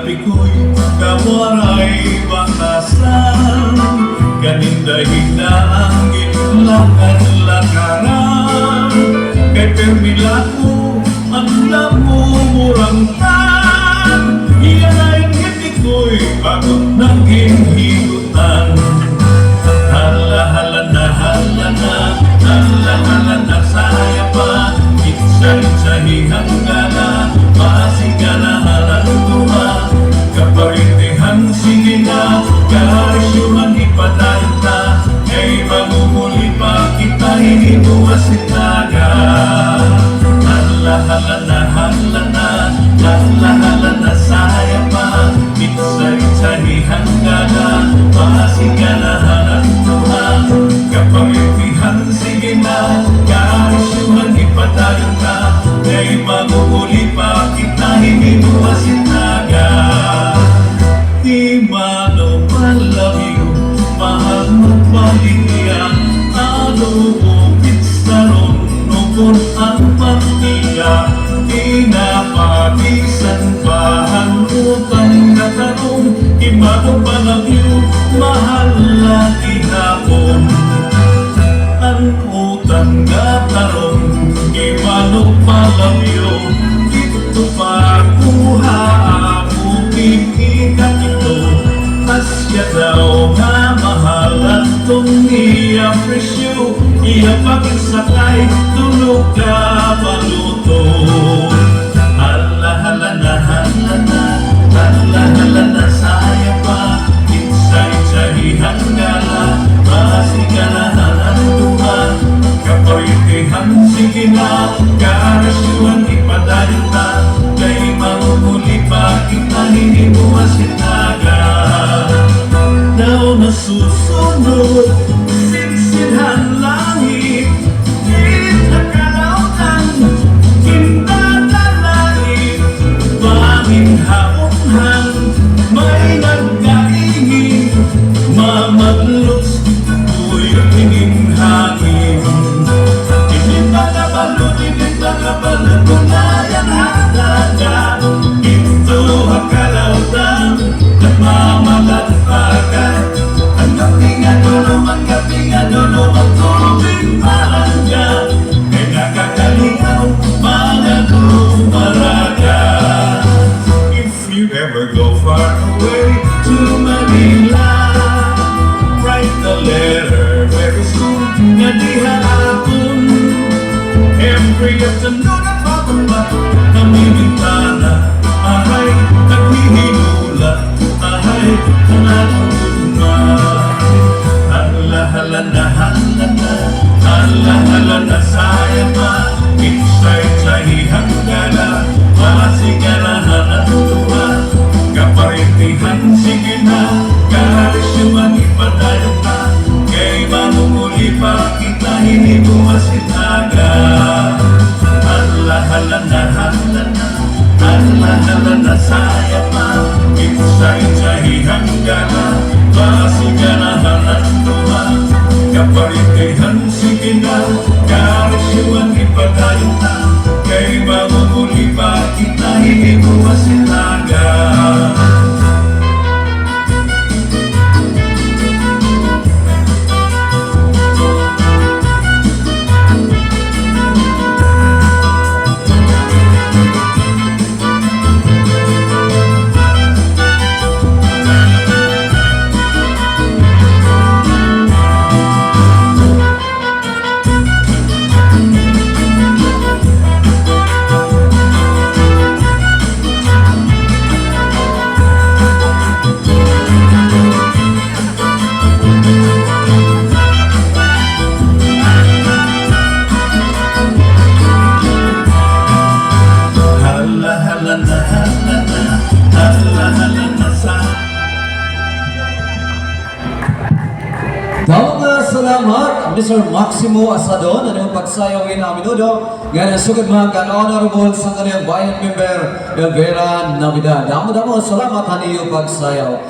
gabi ko'y kawaray bakasan, kanindahin na ang gitlakan-lakaran. Kay permila ko ang namumurangkan, iyan ay ngiti ko'y pagod ng hinhigutan. Hala-hala na, hala-hala na, saya pa, itsa-itsahihan ka na, masiganahan tuha, kaparintihan sige na, karisyuhan ipadayon ta, ay magumuli pa kita, hindi mo masitaga. Hala-hala na, hala-hala na, saya pa, itsa-itsahihan ka na, masiganahan tuha, kaparintihan sige na, karisyuhan ipadayon ta, ay magumuli pa kita, hindi mo masitaga. Di mano malayo, mahal mo paligyan, ano upit sa ron, nukon ang pagtiga, pinapabisan pa ang utang na tanong, imano malayo, mahal na ihapon. Ang utang na tanong, imano malayo, ito pa kuha mo pipikat ito, asya daw nga mahal at itong i-apresyo, i-apagsakay, tulog ka paluto. Hala-hala na, hala-hala na, saya pa, itsa-itsahihan ka na, masiganahan ang tuha, kaparintihan sige na, karasyuhan ipadayon ta, kay mamumuli pa kita, hindi mo masitaga. Daw nasusunod, sinsinhan langit, pilit na kalautan, kintatalangit, paminhaunhan, may nagkaingin, mamaglos, tu'y tingin hangin. Tinipagabalo, gunayan halaga, ito ang kalautan, nagmamagagpagan, ang gaping adulo, ang tubig marangga, kay nakakaligaw, mga dumaraga. If you ever go far away to Manila, write a letter very soon, nga di hapon. Every afternoon at pababa, namimintana, ahay, naghihilula, ahay, natutuma. Hala-hala na, hala-hala na, saya pa, itsa-itsahihan ka na, masiganahan at tuwa, kaparintihan sige na, karisyuhan ipadayon ta, kay mamumuli pa kita, hindi mo masitaga. Hala-hala na, hala-hala na, saya pa, itsa-itsahihan ka na, masiganahan at tuwa, kaparintihan sige na, karisyuhan ipadayon ta, kay mamumuli pa kita, hindi mo masitaga. Salamat, Mr. Maximo Asadon, ano yung pagsayawin na minudo. Ngayon, sugod mga kan-honorable sa kanyang bayan member, Elvira Navidad. Damo-damo, salamat, hani yung pagsayaw.